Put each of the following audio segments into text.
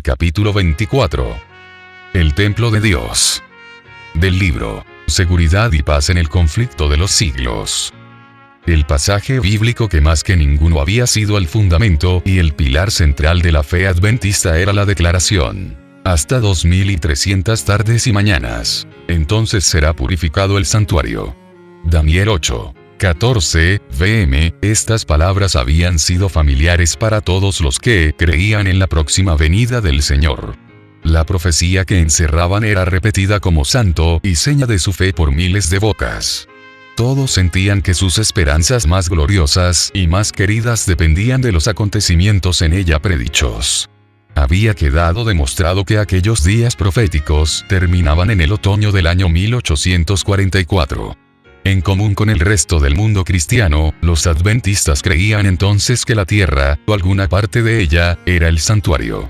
Capítulo 24. El Templo de Dios. Del libro Seguridad y Paz en el Conflicto de los Siglos. El pasaje bíblico que más que ninguno había sido el fundamento y el pilar central de la fe adventista era la declaración: hasta 2300 tardes y mañanas, entonces será purificado el santuario. Daniel 8:14 vm. Estas palabras habían sido familiares para todos los que creían en la próxima venida del Señor. La profecía que encerraban era repetida como santo y seña de su fe por miles de bocas. Todos sentían que sus esperanzas más gloriosas y más queridas dependían de los acontecimientos en ella predichos. Había quedado demostrado que aquellos días proféticos terminaban en el otoño del año 1844. En común con el resto del mundo cristiano, los adventistas creían entonces que la tierra, o alguna parte de ella, era el santuario.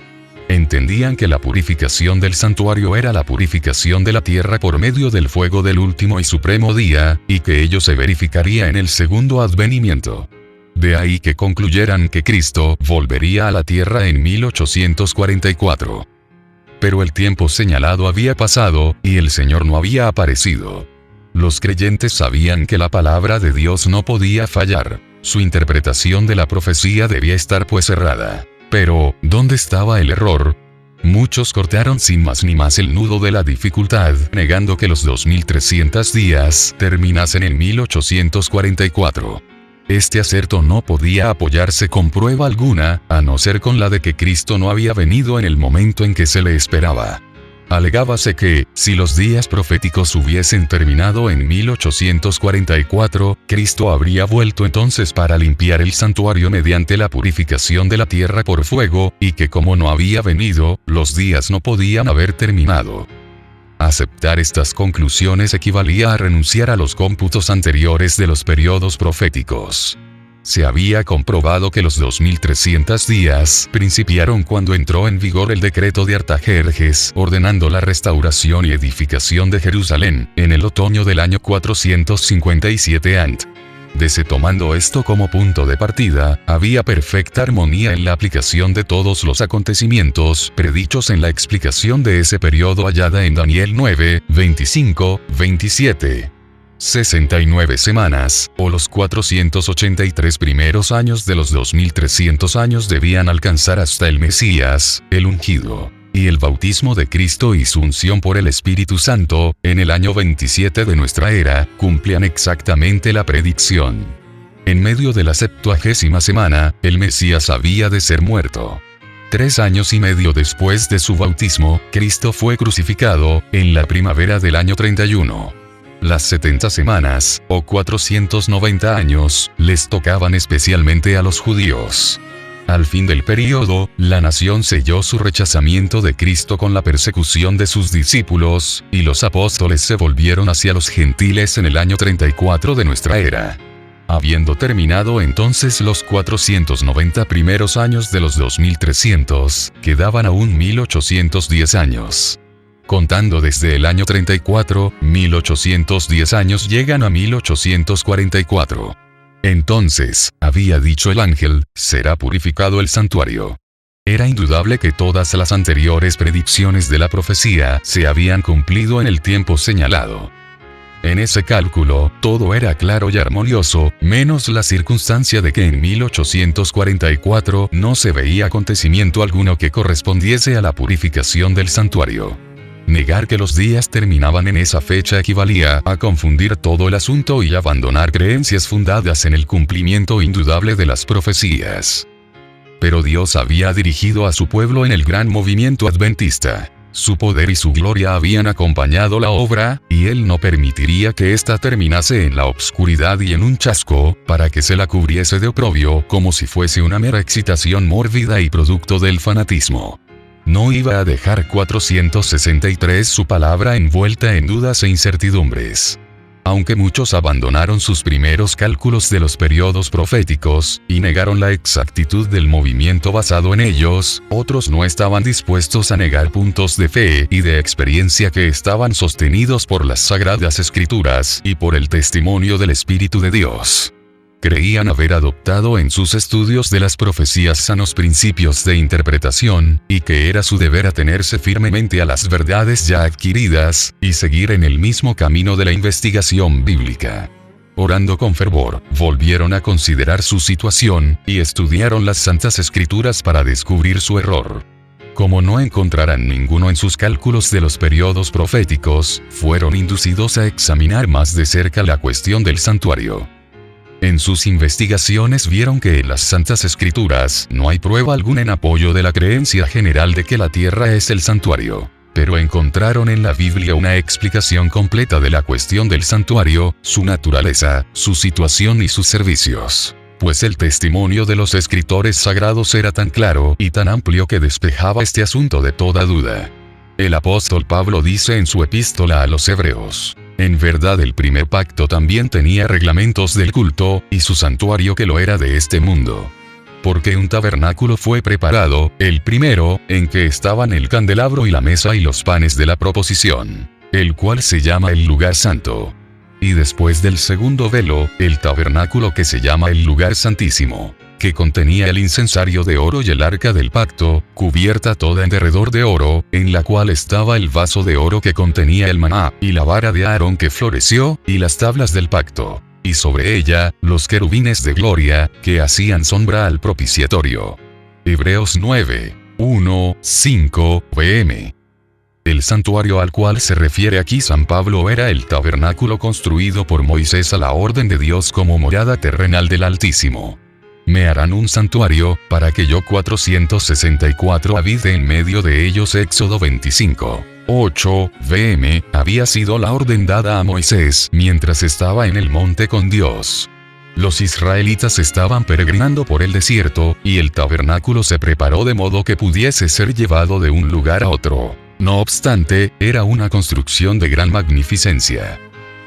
Entendían que la purificación del santuario era la purificación de la tierra por medio del fuego del último y supremo día, y que ello se verificaría en el segundo advenimiento. De ahí que concluyeran que Cristo volvería a la tierra en 1844. Pero el tiempo señalado había pasado, y el Señor no había aparecido. Los creyentes sabían que la palabra de Dios no podía fallar. Su interpretación de la profecía debía estar pues errada. Pero, ¿dónde estaba el error? Muchos cortaron sin más ni más el nudo de la dificultad, negando que los 2300 días terminasen en 1844. Este aserto no podía apoyarse con prueba alguna, a no ser con la de que Cristo no había venido en el momento en que se le esperaba. Alegábase que, si los días proféticos hubiesen terminado en 1844, Cristo habría vuelto entonces para limpiar el santuario mediante la purificación de la tierra por fuego, y que como no había venido, los días no podían haber terminado. Aceptar estas conclusiones equivalía a renunciar a los cómputos anteriores de los periodos proféticos. Se había comprobado que los 2300 días principiaron cuando entró en vigor el decreto de Artajerjes ordenando la restauración y edificación de Jerusalén, en el otoño del año 457 a.C. Tomando esto como punto de partida, había perfecta armonía en la aplicación de todos los acontecimientos predichos en la explicación de ese periodo hallada en Daniel 9:25-27. 69 semanas, o los 483 primeros años de los 2300 años debían alcanzar hasta el Mesías, el ungido, y el bautismo de Cristo y su unción por el Espíritu Santo, en el año 27 de nuestra era, cumplían exactamente la predicción. En medio de la 70ª semana, el Mesías había de ser muerto. 3 años y medio después de su bautismo, Cristo fue crucificado, en la primavera del año 31. Las 70 semanas, o 490 años, les tocaban especialmente a los judíos. Al fin del período, la nación selló su rechazamiento de Cristo con la persecución de sus discípulos, y los apóstoles se volvieron hacia los gentiles en el año 34 de nuestra era. Habiendo terminado entonces los 490 primeros años de los 2300, quedaban aún 1810 años. Contando desde el año 34, 1810 años llegan a 1844. Entonces, había dicho el ángel, será purificado el santuario. Era indudable que todas las anteriores predicciones de la profecía se habían cumplido en el tiempo señalado. En ese cálculo, todo era claro y armonioso, menos la circunstancia de que en 1844 no se veía acontecimiento alguno que correspondiese a la purificación del santuario. Negar que los días terminaban en esa fecha equivalía a confundir todo el asunto y abandonar creencias fundadas en el cumplimiento indudable de las profecías. Pero Dios había dirigido a su pueblo en el gran movimiento adventista. Su poder y su gloria habían acompañado la obra, y Él no permitiría que ésta terminase en la obscuridad y en un chasco, para que se la cubriese de oprobio como si fuese una mera excitación mórbida y producto del fanatismo. No iba a dejar 463 su palabra envuelta en dudas e incertidumbres. Aunque muchos abandonaron sus primeros cálculos de los periodos proféticos, y negaron la exactitud del movimiento basado en ellos, otros no estaban dispuestos a negar puntos de fe y de experiencia que estaban sostenidos por las Sagradas Escrituras y por el testimonio del Espíritu de Dios. creían haber adoptado en sus estudios de las profecías sanos principios de interpretación, y que era su deber atenerse firmemente a las verdades ya adquiridas, y seguir en el mismo camino de la investigación bíblica. Orando con fervor, volvieron a considerar su situación, y estudiaron las Santas Escrituras para descubrir su error. Como no encontraran ninguno en sus cálculos de los periodos proféticos, fueron inducidos a examinar más de cerca la cuestión del santuario. En sus investigaciones vieron que en las Santas Escrituras no hay prueba alguna en apoyo de la creencia general de que la tierra es el santuario. Pero encontraron en la Biblia una explicación completa de la cuestión del santuario, su naturaleza, su situación y sus servicios. Pues el testimonio de los escritores sagrados era tan claro y tan amplio que despejaba este asunto de toda duda. El apóstol Pablo dice en su epístola a los Hebreos: en verdad el primer pacto también tenía reglamentos del culto, y su santuario que lo era de este mundo. Porque un tabernáculo fue preparado, el primero, en que estaban el candelabro y la mesa y los panes de la proposición, el cual se llama el lugar santo. Y después del segundo velo, el tabernáculo que se llama el lugar santísimo, que contenía el incensario de oro y el arca del pacto, cubierta toda en derredor de oro, en la cual estaba el vaso de oro que contenía el maná, y la vara de Aarón que floreció, y las tablas del pacto, y sobre ella, los querubines de gloria, que hacían sombra al propiciatorio. Hebreos 9, 1, 5, pm. El santuario al cual se refiere aquí San Pablo era el tabernáculo construido por Moisés a la orden de Dios como morada terrenal del Altísimo. Me harán un santuario, para que yo 464 habite en medio de ellos. Éxodo 25, 8, vm, había sido la orden dada a Moisés mientras estaba en el monte con Dios. Los israelitas estaban peregrinando por el desierto, y el tabernáculo se preparó de modo que pudiese ser llevado de un lugar a otro. No obstante, era una construcción de gran magnificencia.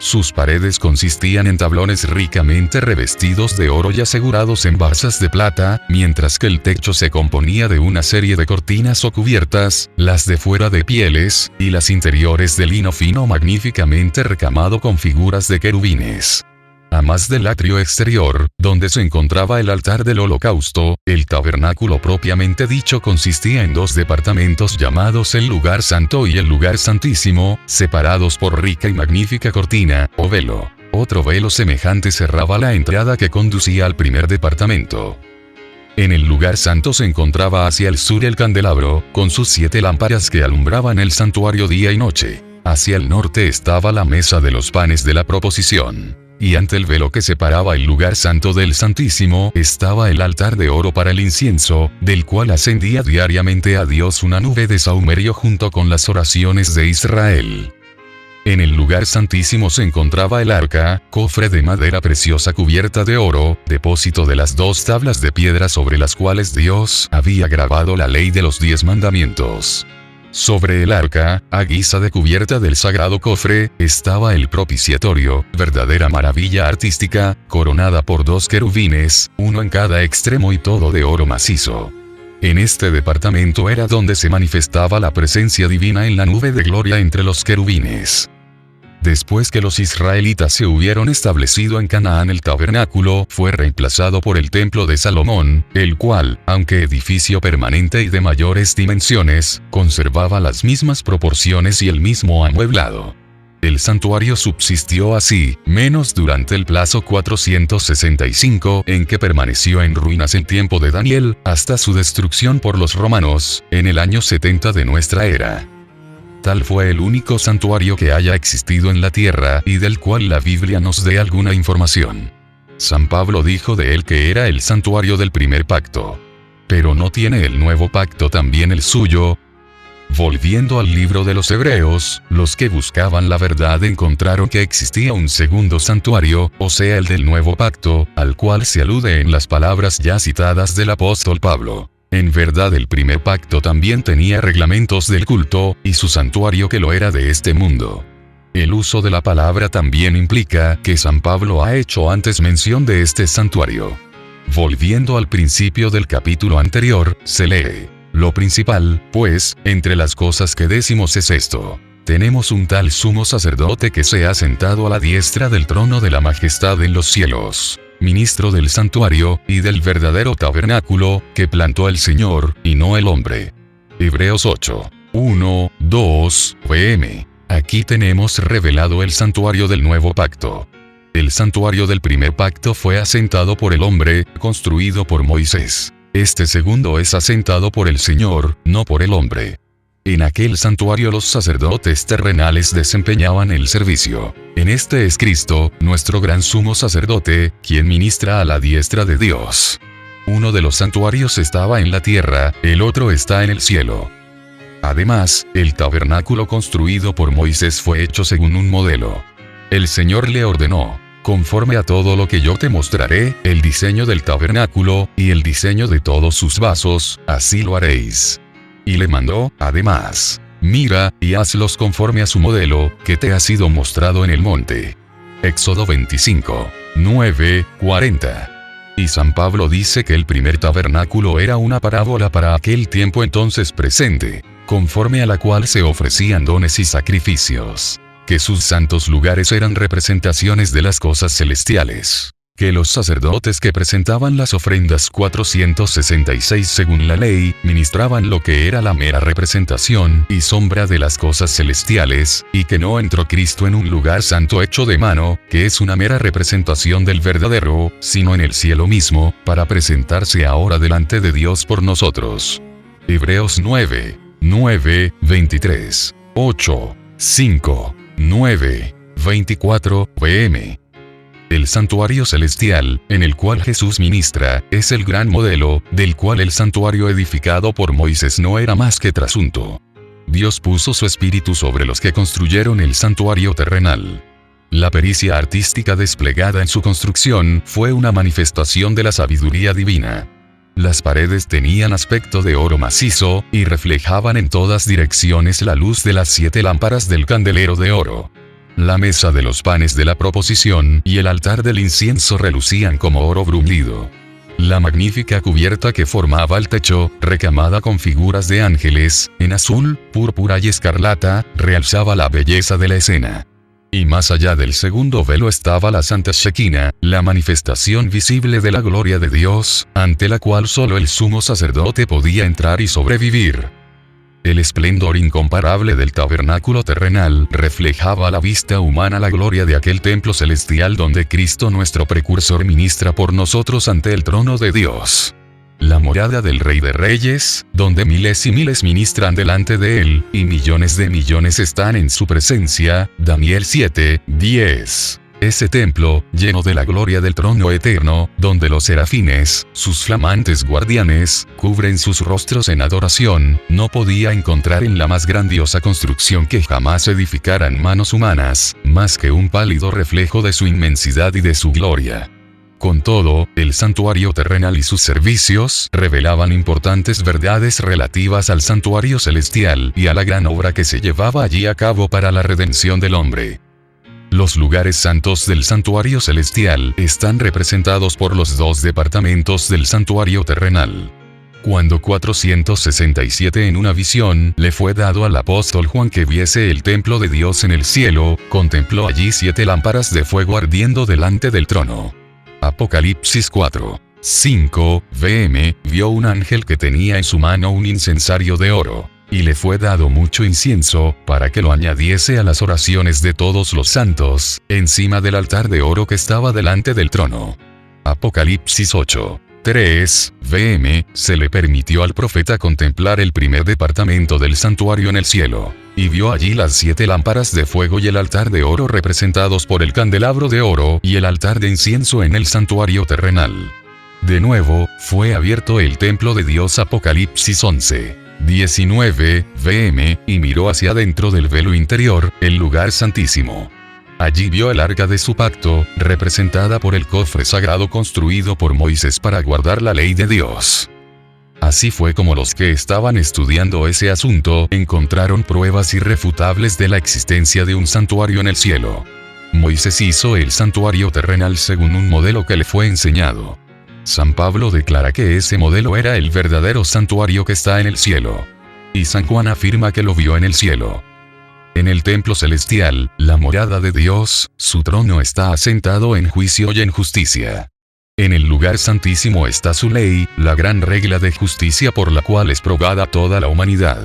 Sus paredes consistían en tablones ricamente revestidos de oro y asegurados en basas de plata, mientras que el techo se componía de una serie de cortinas o cubiertas, las de fuera de pieles, y las interiores de lino fino magníficamente recamado con figuras de querubines. A más del atrio exterior, donde se encontraba el altar del holocausto, el tabernáculo propiamente dicho consistía en dos departamentos llamados el lugar santo y el lugar santísimo, separados por rica y magnífica cortina, o velo. Otro velo semejante cerraba la entrada que conducía al primer departamento. En el lugar santo se encontraba hacia el sur el candelabro, con sus 7 lámparas que alumbraban el santuario día y noche. Hacia el norte estaba la mesa de los panes de la proposición. Y ante el velo que separaba el lugar santo del Santísimo estaba el altar de oro para el incienso, del cual ascendía diariamente a Dios una nube de sahumerio junto con las oraciones de Israel. En el lugar santísimo se encontraba el arca, cofre de madera preciosa cubierta de oro, depósito de las 2 tablas de piedra sobre las cuales Dios había grabado la ley de los 10 mandamientos. Sobre el arca, a guisa de cubierta del sagrado cofre, estaba el propiciatorio, verdadera maravilla artística, coronada por 2 querubines, uno en cada extremo y todo de oro macizo. En este departamento era donde se manifestaba la presencia divina en la nube de gloria entre los querubines. Después que los israelitas se hubieron establecido en Canaán, el tabernáculo fue reemplazado por el templo de Salomón, el cual, aunque edificio permanente y de mayores dimensiones, conservaba las mismas proporciones y el mismo amueblado. El santuario subsistió así, menos durante el plazo 465 en que permaneció en ruinas en tiempo de Daniel, hasta su destrucción por los romanos, en el año 70 de nuestra era. Tal fue el único santuario que haya existido en la tierra y del cual la Biblia nos dé alguna información. San Pablo dijo de él que era el santuario del primer pacto. Pero ¿no tiene el nuevo pacto también el suyo? Volviendo al libro de los Hebreos, los que buscaban la verdad encontraron que existía un segundo santuario, o sea el del nuevo pacto, al cual se alude en las palabras ya citadas del apóstol Pablo. En verdad el primer pacto también tenía reglamentos del culto, y su santuario que lo era de este mundo. El uso de la palabra también implica que San Pablo ha hecho antes mención de este santuario. Volviendo al principio del capítulo anterior, se lee: lo principal, pues, entre las cosas que decimos es esto: tenemos un tal sumo sacerdote que se ha sentado a la diestra del trono de la majestad en los cielos. ministro del santuario, y del verdadero tabernáculo, que plantó el Señor, y no el hombre. Hebreos 8. 1, 2, pm. Aquí tenemos revelado el santuario del nuevo pacto. El santuario del primer pacto fue asentado por el hombre, construido por Moisés. Este segundo es asentado por el Señor, no por el hombre. En aquel santuario los sacerdotes terrenales desempeñaban el servicio. En este es Cristo, nuestro gran sumo sacerdote, quien ministra a la diestra de Dios. Uno de los santuarios estaba en la tierra, el otro está en el cielo. Además, el tabernáculo construido por Moisés fue hecho según un modelo. El Señor le ordenó: conforme a todo lo que yo te mostraré, el diseño del tabernáculo, y el diseño de todos sus vasos, así lo haréis. Y le mandó, además: mira, y hazlos conforme a su modelo, que te ha sido mostrado en el monte. Éxodo 25, 9, 40. Y San Pablo dice que el primer tabernáculo era una parábola para aquel tiempo entonces presente, conforme a la cual se ofrecían dones y sacrificios. Que sus santos lugares eran representaciones de las cosas celestiales. Que los sacerdotes que presentaban las ofrendas 466 según la ley, ministraban lo que era la mera representación y sombra de las cosas celestiales, y que no entró Cristo en un lugar santo hecho de mano, que es una mera representación del verdadero, sino en el cielo mismo, para presentarse ahora delante de Dios por nosotros. Hebreos 9, 9, 23, 8, 5, 9, 24, pm. El santuario celestial, en el cual Jesús ministra, es el gran modelo, del cual el santuario edificado por Moisés no era más que trasunto. Dios puso su espíritu sobre los que construyeron el santuario terrenal. La pericia artística desplegada en su construcción fue una manifestación de la sabiduría divina. Las paredes tenían aspecto de oro macizo, y reflejaban en todas direcciones la luz de las 7 lámparas del candelero de oro. La mesa de los panes de la proposición y el altar del incienso relucían como oro bruñido. La magnífica cubierta que formaba el techo, recamada con figuras de ángeles, en azul, púrpura y escarlata, realzaba la belleza de la escena. Y más allá del segundo velo estaba la Santa Shekinah, la manifestación visible de la gloria de Dios, ante la cual solo el sumo sacerdote podía entrar y sobrevivir. El esplendor incomparable del tabernáculo terrenal reflejaba a la vista humana la gloria de aquel templo celestial donde Cristo nuestro precursor ministra por nosotros ante el trono de Dios. La morada del Rey de Reyes, donde miles y miles ministran delante de él, y millones de millones están en su presencia, Daniel 7, 10. Ese templo, lleno de la gloria del trono eterno, donde los serafines, sus flamantes guardianes, cubren sus rostros en adoración, no podía encontrar en la más grandiosa construcción que jamás edificaran manos humanas, más que un pálido reflejo de su inmensidad y de su gloria. Con todo, el santuario terrenal y sus servicios revelaban importantes verdades relativas al santuario celestial y a la gran obra que se llevaba allí a cabo para la redención del hombre. Los lugares santos del santuario celestial están representados por los 2 departamentos del santuario terrenal. Cuando 467 en una visión le fue dado al apóstol Juan que viese el templo de Dios en el cielo, contempló allí 7 lámparas de fuego ardiendo delante del trono. Apocalipsis 4, 5, vm, vio un ángel que tenía en su mano un incensario de oro. Y le fue dado mucho incienso, para que lo añadiese a las oraciones de todos los santos, encima del altar de oro que estaba delante del trono. Apocalipsis 8, 3, vm, se le permitió al profeta contemplar el primer departamento del santuario en el cielo, y vio allí las 7 lámparas de fuego y el altar de oro representados por el candelabro de oro y el altar de incienso en el santuario terrenal. De nuevo, fue abierto el templo de Dios. Apocalipsis 11. 19, vm, y miró hacia adentro del velo interior, el lugar santísimo. Allí vio el arca de su pacto, representada por el cofre sagrado construido por Moisés para guardar la ley de Dios. Así fue como los que estaban estudiando ese asunto encontraron pruebas irrefutables de la existencia de un santuario en el cielo. Moisés hizo el santuario terrenal según un modelo que le fue enseñado. San Pablo declara que ese modelo era el verdadero santuario que está en el cielo. Y San Juan afirma que lo vio en el cielo. En el templo celestial, la morada de Dios, su trono está asentado en juicio y en justicia. En el lugar santísimo está su ley, la gran regla de justicia por la cual es probada toda la humanidad.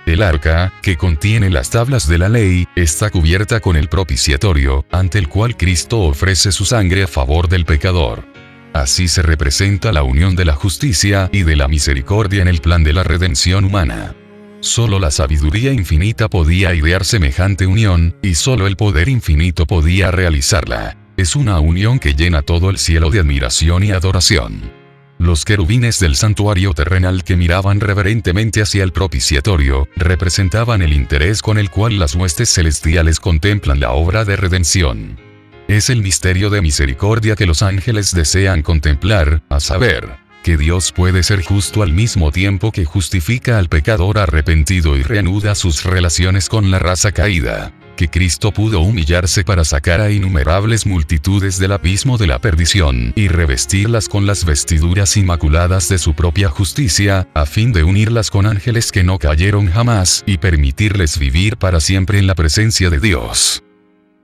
El arca, que contiene las tablas de la ley, está cubierta con el propiciatorio, ante el cual Cristo ofrece su sangre a favor del pecador. Así se representa la unión de la justicia y de la misericordia en el plan de la redención humana. Solo la sabiduría infinita podía idear semejante unión, y solo el poder infinito podía realizarla. Es una unión que llena todo el cielo de admiración y adoración. Los querubines del santuario terrenal que miraban reverentemente hacia el propiciatorio, representaban el interés con el cual las huestes celestiales contemplan la obra de redención. Es el misterio de misericordia que los ángeles desean contemplar, a saber, que Dios puede ser justo al mismo tiempo que justifica al pecador arrepentido y reanuda sus relaciones con la raza caída. Que Cristo pudo humillarse para sacar a innumerables multitudes del abismo de la perdición y revestirlas con las vestiduras inmaculadas de su propia justicia, a fin de unirlas con ángeles que no cayeron jamás y permitirles vivir para siempre en la presencia de Dios.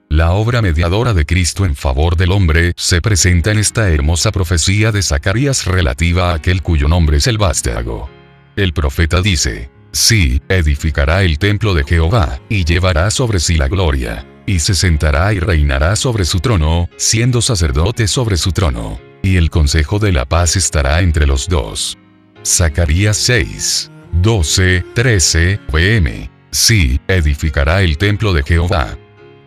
La obra mediadora de Cristo en favor del hombre se presenta en esta hermosa profecía de Zacarías relativa a aquel cuyo nombre es el vástago. El profeta dice: sí, edificará el templo de Jehová, y llevará sobre sí la gloria, y se sentará y reinará sobre su trono, siendo sacerdote sobre su trono, y el consejo de la paz estará entre los dos. Zacarías 6, 12, 13, pm. Sí, edificará el templo de Jehová.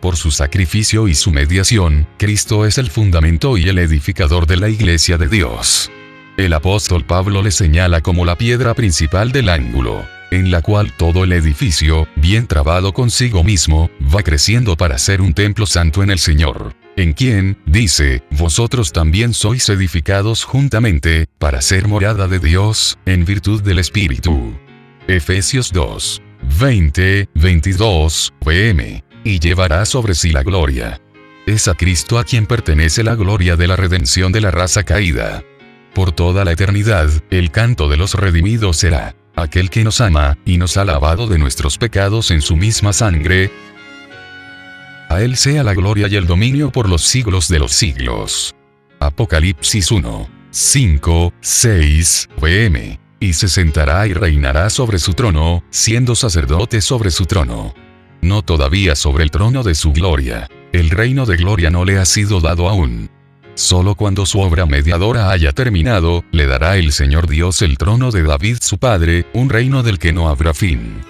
Por su sacrificio y su mediación, Cristo es el fundamento y el edificador de la iglesia de Dios. El apóstol Pablo le señala como la piedra principal del ángulo, en la cual todo el edificio, bien trabado consigo mismo, va creciendo para ser un templo santo en el Señor, en quien, dice, vosotros también sois edificados juntamente, para ser morada de Dios, en virtud del Espíritu. Efesios 2, 20, 22, pm. Y llevará sobre sí la gloria. Es a Cristo a quien pertenece la gloria de la redención de la raza caída. Por toda la eternidad, el canto de los redimidos será: aquel que nos ama, y nos ha lavado de nuestros pecados en su misma sangre. A él sea la gloria y el dominio por los siglos de los siglos. Apocalipsis 1, 5, 6, pm. Y se sentará y reinará sobre su trono, siendo sacerdote sobre su trono. No todavía sobre el trono de su gloria. El reino de gloria no le ha sido dado aún. Solo cuando su obra mediadora haya terminado, le dará el Señor Dios el trono de David su padre, un reino del que no habrá fin.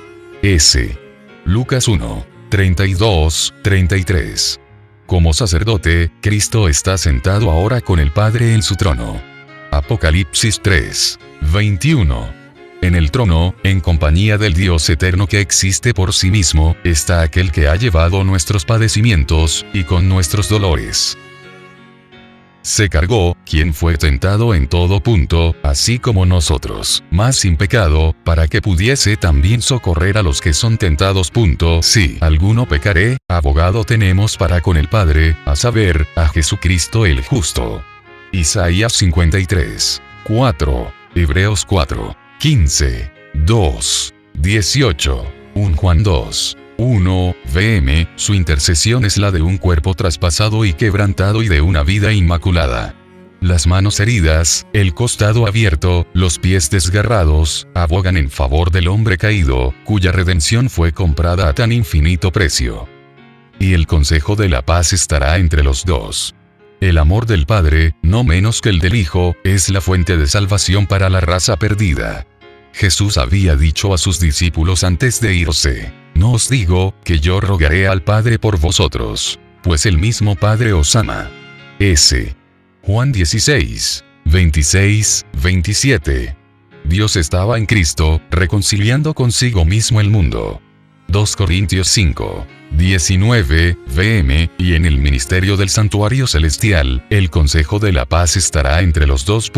S. Lucas 1, 32, 33. Como sacerdote, Cristo está sentado ahora con el Padre en su trono. Apocalipsis 3, 21. En el trono, en compañía del Dios eterno que existe por sí mismo, está aquel que ha llevado nuestros padecimientos, y con nuestros dolores se cargó, quien fue tentado en todo punto, así como nosotros, mas sin pecado, para que pudiese también socorrer a los que son tentados. Si alguno pecaré, abogado tenemos para con el Padre, a saber, a Jesucristo el justo. Isaías 53, 4, Hebreos 4, 15, 2, 18, 1 Juan 2, 1, vm, su intercesión es la de un cuerpo traspasado y quebrantado y de una vida inmaculada. Las manos heridas, el costado abierto, los pies desgarrados, abogan en favor del hombre caído, cuya redención fue comprada a tan infinito precio. Y el consejo de la paz estará entre los dos. El amor del Padre, no menos que el del Hijo, es la fuente de salvación para la raza perdida. Jesús había dicho a sus discípulos antes de irse: no os digo que yo rogaré al Padre por vosotros, pues el mismo Padre os ama. S. Juan 16, 26, 27. Dios estaba en Cristo, reconciliando consigo mismo el mundo. 2 Corintios 5, 19, vm, y en el ministerio del santuario celestial, el consejo de la paz estará entre los dos.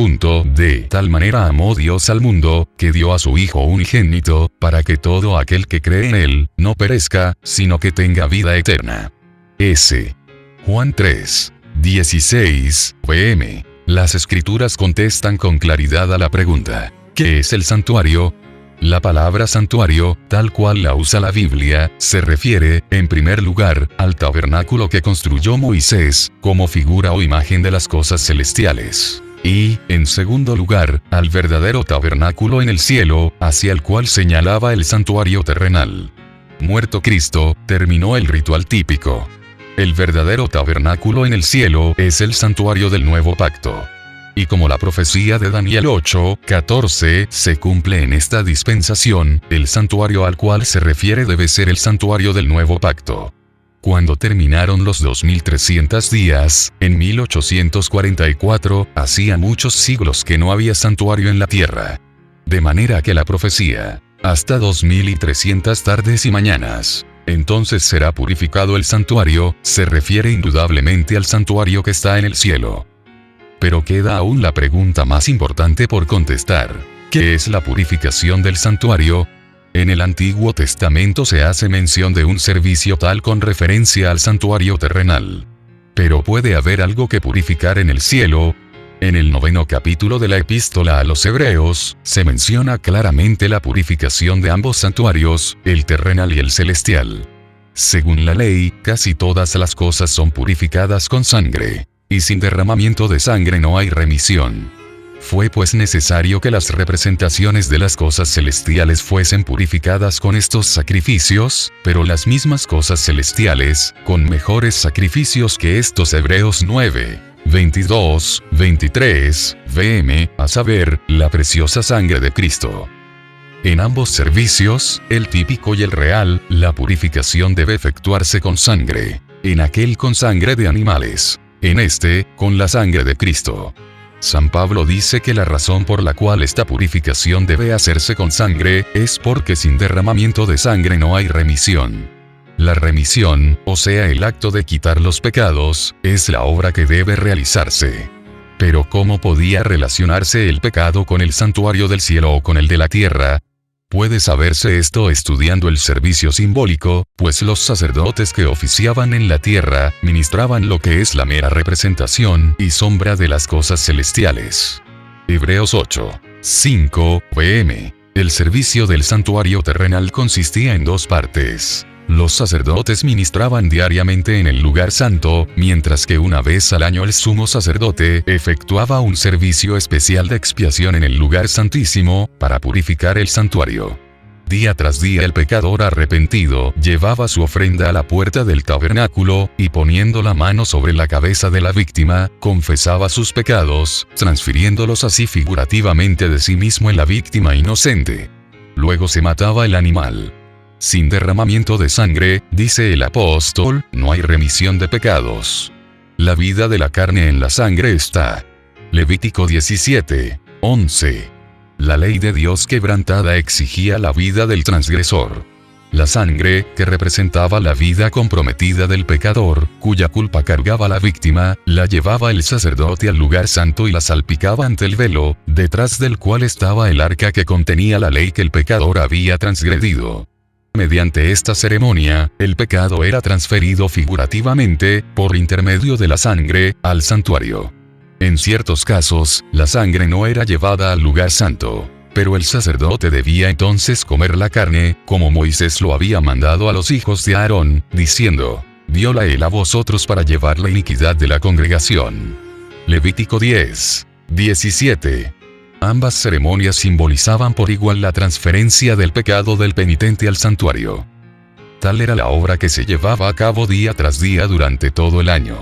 De tal manera amó Dios al mundo, que dio a su Hijo unigénito, para que todo aquel que cree en él, no perezca, sino que tenga vida eterna. S. Juan 3, 16, pm. Las escrituras contestan con claridad a la pregunta: ¿qué es el santuario? La palabra santuario, tal cual la usa la Biblia, se refiere, en primer lugar, al tabernáculo que construyó Moisés, como figura o imagen de las cosas celestiales. Y, en segundo lugar, al verdadero tabernáculo en el cielo, hacia el cual señalaba el santuario terrenal. Muerto Cristo, terminó el ritual típico. El verdadero tabernáculo en el cielo es el santuario del nuevo pacto. Y como la profecía de Daniel 8:14 se cumple en esta dispensación, el santuario al cual se refiere debe ser el santuario del nuevo pacto. Cuando terminaron los 2300 días, en 1844, hacía muchos siglos que no había santuario en la tierra. De manera que la profecía, hasta 2300 tardes y mañanas, entonces será purificado el santuario, se refiere indudablemente al santuario que está en el cielo. Pero queda aún la pregunta más importante por contestar. ¿Qué es la purificación del santuario? En el Antiguo Testamento se hace mención de un servicio tal con referencia al santuario terrenal. Pero ¿puede haber algo que purificar en el cielo? En el 9º capítulo de la Epístola a los Hebreos, se menciona claramente la purificación de ambos santuarios, el terrenal y el celestial. Según la ley, casi todas las cosas son purificadas con sangre. Y sin derramamiento de sangre no hay remisión. Fue pues necesario que las representaciones de las cosas celestiales fuesen purificadas con estos sacrificios, pero las mismas cosas celestiales, con mejores sacrificios que estos. Hebreos 9:22-23, vm, a saber, la preciosa sangre de Cristo. En ambos servicios, el típico y el real, la purificación debe efectuarse con sangre. En aquel con sangre de animales. En este, con la sangre de Cristo. San Pablo dice que la razón por la cual esta purificación debe hacerse con sangre, es porque sin derramamiento de sangre no hay remisión. La remisión, o sea el acto de quitar los pecados, es la obra que debe realizarse. Pero ¿cómo podía relacionarse el pecado con el santuario del cielo o con el de la tierra? Puede saberse esto estudiando el servicio simbólico, pues los sacerdotes que oficiaban en la tierra, ministraban lo que es la mera representación y sombra de las cosas celestiales. Hebreos 8:5, vm. El servicio del santuario terrenal consistía en dos partes. Los sacerdotes ministraban diariamente en el lugar santo, mientras que una vez al año el sumo sacerdote efectuaba un servicio especial de expiación en el lugar santísimo, para purificar el santuario. Día tras día el pecador arrepentido llevaba su ofrenda a la puerta del tabernáculo, y poniendo la mano sobre la cabeza de la víctima, confesaba sus pecados, transfiriéndolos así figurativamente de sí mismo en la víctima inocente. Luego se mataba el animal. Sin derramamiento de sangre, dice el apóstol, no hay remisión de pecados. La vida de la carne en la sangre está. Levítico 17:11. La ley de Dios quebrantada exigía la vida del transgresor. La sangre, que representaba la vida comprometida del pecador, cuya culpa cargaba la víctima, la llevaba el sacerdote al lugar santo y la salpicaba ante el velo, detrás del cual estaba el arca que contenía la ley que el pecador había transgredido. Mediante esta ceremonia, el pecado era transferido figurativamente, por intermedio de la sangre, al santuario. En ciertos casos, la sangre no era llevada al lugar santo, pero el sacerdote debía entonces comer la carne, como Moisés lo había mandado a los hijos de Aarón, diciendo: «Diola él a vosotros para llevar la iniquidad de la congregación». Levítico 10:17. Ambas ceremonias simbolizaban por igual la transferencia del pecado del penitente al santuario. Tal era la obra que se llevaba a cabo día tras día durante todo el año.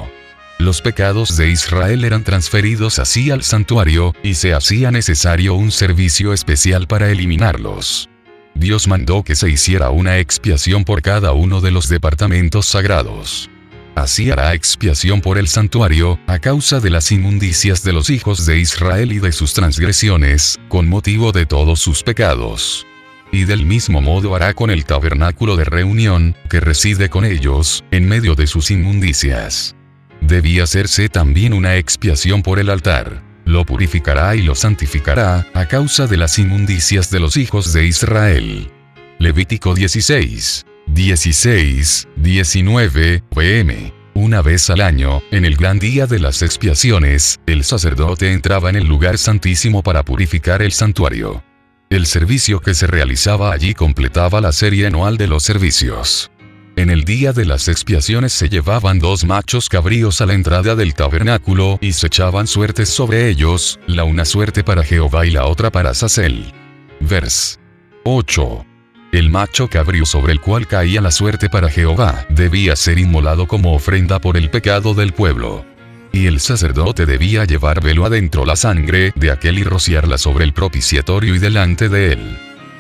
Los pecados de Israel eran transferidos así al santuario, y se hacía necesario un servicio especial para eliminarlos. Dios mandó que se hiciera una expiación por cada uno de los departamentos sagrados. Así hará expiación por el santuario, a causa de las inmundicias de los hijos de Israel y de sus transgresiones, con motivo de todos sus pecados. Y del mismo modo hará con el tabernáculo de reunión, que reside con ellos, en medio de sus inmundicias. Debía hacerse también una expiación por el altar. Lo purificará y lo santificará, a causa de las inmundicias de los hijos de Israel. Levítico 16:19, pm. Una vez al año, en el gran día de las expiaciones, el sacerdote entraba en el lugar santísimo para purificar el santuario. El servicio que se realizaba allí completaba la serie anual de los servicios. En el día de las expiaciones se llevaban 2 machos cabríos a la entrada del tabernáculo y se echaban suertes sobre ellos, la una suerte para Jehová y la otra para Azazel. Vers. 8. El macho cabrío sobre el cual caía la suerte para Jehová debía ser inmolado como ofrenda por el pecado del pueblo. Y el sacerdote debía llevar velo adentro la sangre de aquel y rociarla sobre el propiciatorio y delante de él.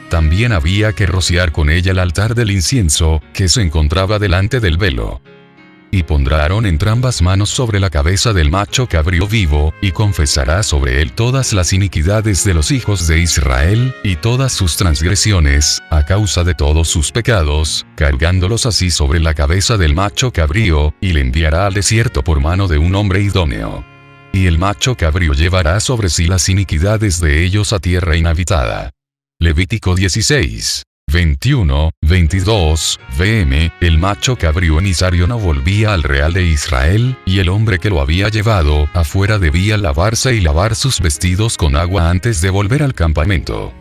También había que rociar con ella el altar del incienso, que se encontraba delante del velo. Y pondrán entrambas manos sobre la cabeza del macho cabrío vivo, y confesará sobre él todas las iniquidades de los hijos de Israel, y todas sus transgresiones, a causa de todos sus pecados, cargándolos así sobre la cabeza del macho cabrío, y le enviará al desierto por mano de un hombre idóneo. Y el macho cabrío llevará sobre sí las iniquidades de ellos a tierra inhabitada. Levítico 16. 21, 22, vm, el macho cabrío emisario no volvía al real de Israel, y el hombre que lo había llevado afuera debía lavarse y lavar sus vestidos con agua antes de volver al campamento.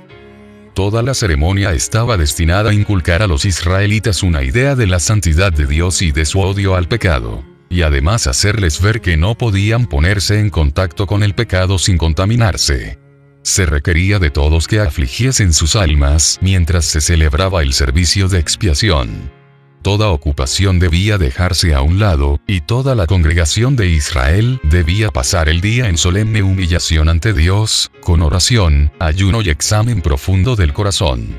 Toda la ceremonia estaba destinada a inculcar a los israelitas una idea de la santidad de Dios y de su odio al pecado, y además hacerles ver que no podían ponerse en contacto con el pecado sin contaminarse. Se requería de todos que afligiesen sus almas mientras se celebraba el servicio de expiación. Toda ocupación debía dejarse a un lado, y toda la congregación de Israel debía pasar el día en solemne humillación ante Dios, con oración, ayuno y examen profundo del corazón.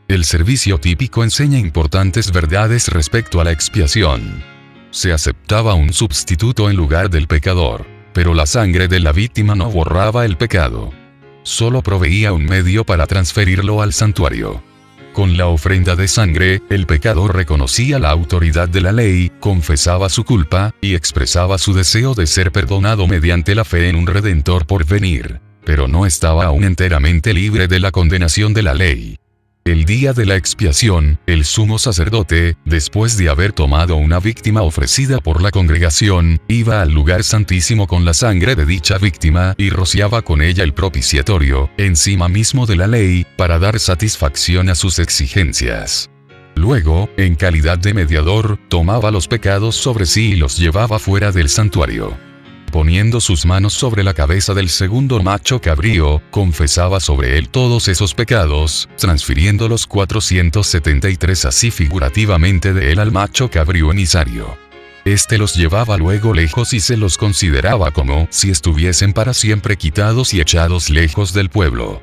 El servicio típico enseña importantes verdades respecto a la expiación. Se aceptaba un sustituto en lugar del pecador, pero la sangre de la víctima no borraba el pecado. Solo proveía un medio para transferirlo al santuario. Con la ofrenda de sangre, el pecador reconocía la autoridad de la ley, confesaba su culpa, y expresaba su deseo de ser perdonado mediante la fe en un Redentor por venir, pero no estaba aún enteramente libre de la condenación de la ley. El día de la expiación, el sumo sacerdote, después de haber tomado una víctima ofrecida por la congregación, iba al lugar santísimo con la sangre de dicha víctima y rociaba con ella el propiciatorio, encima mismo de la ley, para dar satisfacción a sus exigencias. Luego, en calidad de mediador, tomaba los pecados sobre sí y los llevaba fuera del santuario. Poniendo sus manos sobre la cabeza del segundo macho cabrío, confesaba sobre él todos esos pecados, transfiriendo los 473 así figurativamente de él al macho cabrío emisario. Este los llevaba luego lejos y se los consideraba como si estuviesen para siempre quitados y echados lejos del pueblo.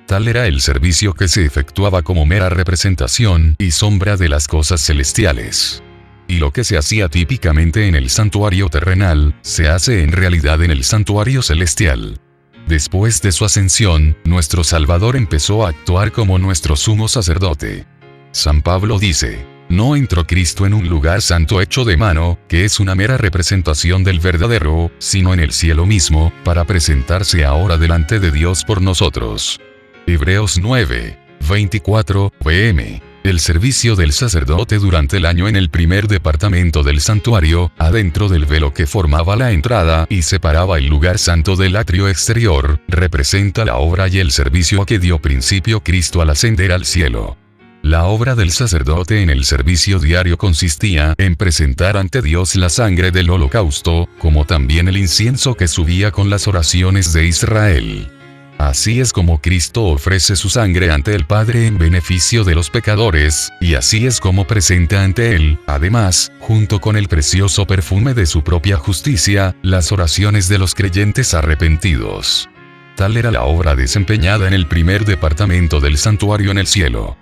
Tal era el servicio que se efectuaba como mera representación y sombra de las cosas celestiales. Y lo que se hacía típicamente en el santuario terrenal, se hace en realidad en el santuario celestial. Después de su ascensión, nuestro Salvador empezó a actuar como nuestro sumo sacerdote. San Pablo dice: no entró Cristo en un lugar santo hecho de mano, que es una mera representación del verdadero, sino en el cielo mismo, para presentarse ahora delante de Dios por nosotros. Hebreos 9, 24, vm. El servicio del sacerdote durante el año en el primer departamento del santuario, adentro del velo que formaba la entrada y separaba el lugar santo del atrio exterior, representa la obra y el servicio a que dio principio Cristo al ascender al cielo. La obra del sacerdote en el servicio diario consistía en presentar ante Dios la sangre del holocausto, como también el incienso que subía con las oraciones de Israel. Así es como Cristo ofrece su sangre ante el Padre en beneficio de los pecadores, y así es como presenta ante Él, además, junto con el precioso perfume de su propia justicia, las oraciones de los creyentes arrepentidos. Tal era la obra desempeñada en el primer departamento del santuario en el cielo.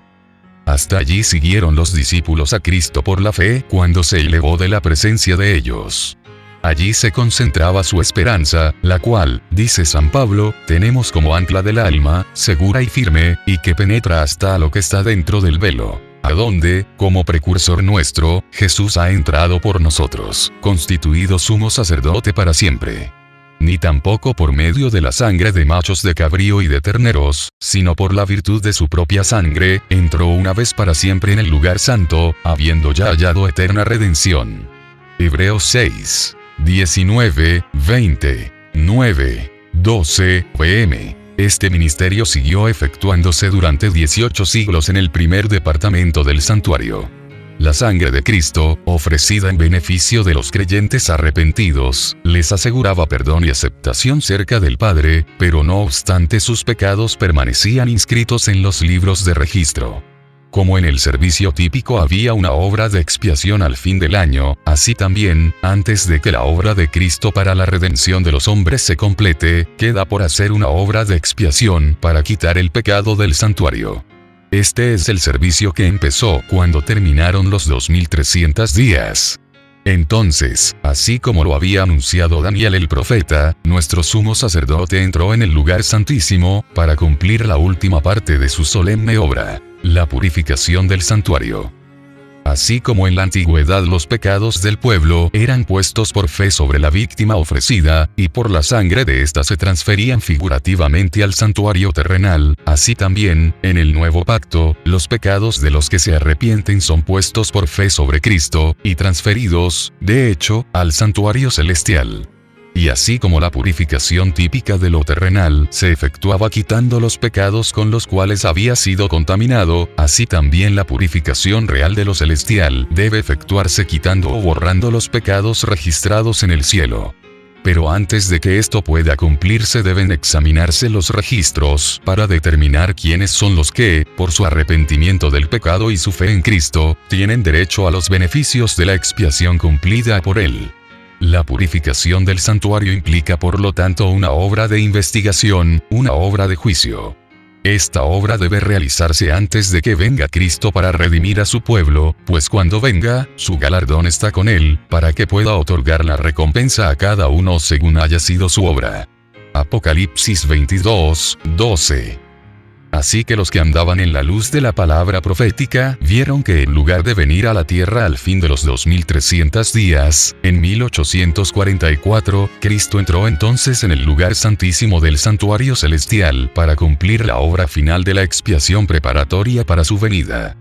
Hasta allí siguieron los discípulos a Cristo por la fe cuando se elevó de la presencia de ellos. Allí se concentraba su esperanza, la cual, dice San Pablo, tenemos como ancla del alma, segura y firme, y que penetra hasta lo que está dentro del velo, a donde, como precursor nuestro, Jesús ha entrado por nosotros, constituido sumo sacerdote para siempre. Ni tampoco por medio de la sangre de machos de cabrío y de terneros, sino por la virtud de su propia sangre, entró una vez para siempre en el lugar santo, habiendo ya hallado eterna redención. Hebreos 6. 19, 20, 9, 12, pm. Este ministerio siguió efectuándose durante 18 siglos en el primer departamento del santuario. La sangre de Cristo, ofrecida en beneficio de los creyentes arrepentidos, les aseguraba perdón y aceptación cerca del Padre, pero no obstante sus pecados permanecían inscritos en los libros de registro. Como en el servicio típico había una obra de expiación al fin del año, así también, antes de que la obra de Cristo para la redención de los hombres se complete, queda por hacer una obra de expiación para quitar el pecado del santuario. Este es el servicio que empezó cuando terminaron los 2300 días. Entonces, así como lo había anunciado Daniel el profeta, nuestro sumo sacerdote entró en el lugar santísimo, para cumplir la última parte de su solemne obra, la purificación del santuario. Así como en la antigüedad los pecados del pueblo eran puestos por fe sobre la víctima ofrecida, y por la sangre de ésta se transferían figurativamente al santuario terrenal, así también, en el nuevo pacto, los pecados de los que se arrepienten son puestos por fe sobre Cristo, y transferidos, de hecho, al santuario celestial. Y así como la purificación típica de lo terrenal se efectuaba quitando los pecados con los cuales había sido contaminado, así también la purificación real de lo celestial debe efectuarse quitando o borrando los pecados registrados en el cielo. Pero antes de que esto pueda cumplirse deben examinarse los registros para determinar quiénes son los que, por su arrepentimiento del pecado y su fe en Cristo, tienen derecho a los beneficios de la expiación cumplida por Él. La purificación del santuario implica por lo tanto una obra de investigación, una obra de juicio. Esta obra debe realizarse antes de que venga Cristo para redimir a su pueblo, pues cuando venga, su galardón está con Él, para que pueda otorgar la recompensa a cada uno según haya sido su obra. Apocalipsis 22:12. Así que los que andaban en la luz de la palabra profética, vieron que en lugar de venir a la tierra al fin de los 2300 días, en 1844, Cristo entró entonces en el lugar santísimo del santuario celestial para cumplir la obra final de la expiación preparatoria para su venida.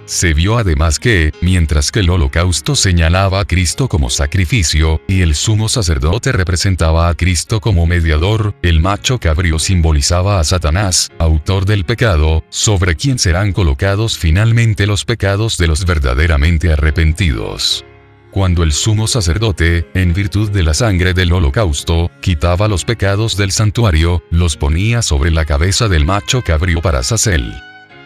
Se vio además que, mientras que el holocausto señalaba a Cristo como sacrificio, y el sumo sacerdote representaba a Cristo como mediador, el macho cabrío simbolizaba a Satanás, autor del pecado, sobre quien serán colocados finalmente los pecados de los verdaderamente arrepentidos. Cuando el sumo sacerdote, en virtud de la sangre del holocausto, quitaba los pecados del santuario, los ponía sobre la cabeza del macho cabrío para Azazel.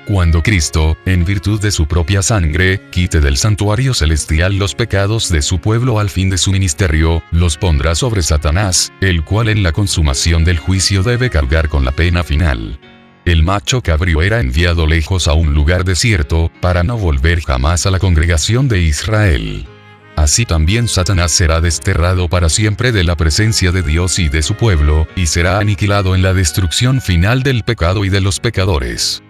Cuando Cristo, en virtud de su propia sangre, quite del santuario celestial los pecados de su pueblo al fin de su ministerio, los pondrá sobre Satanás, el cual en la consumación del juicio debe cargar con la pena final. El macho cabrío era enviado lejos a un lugar desierto, para no volver jamás a la congregación de Israel. Así también Satanás será desterrado para siempre de la presencia de Dios y de su pueblo, y será aniquilado en la destrucción final del pecado y de los pecadores.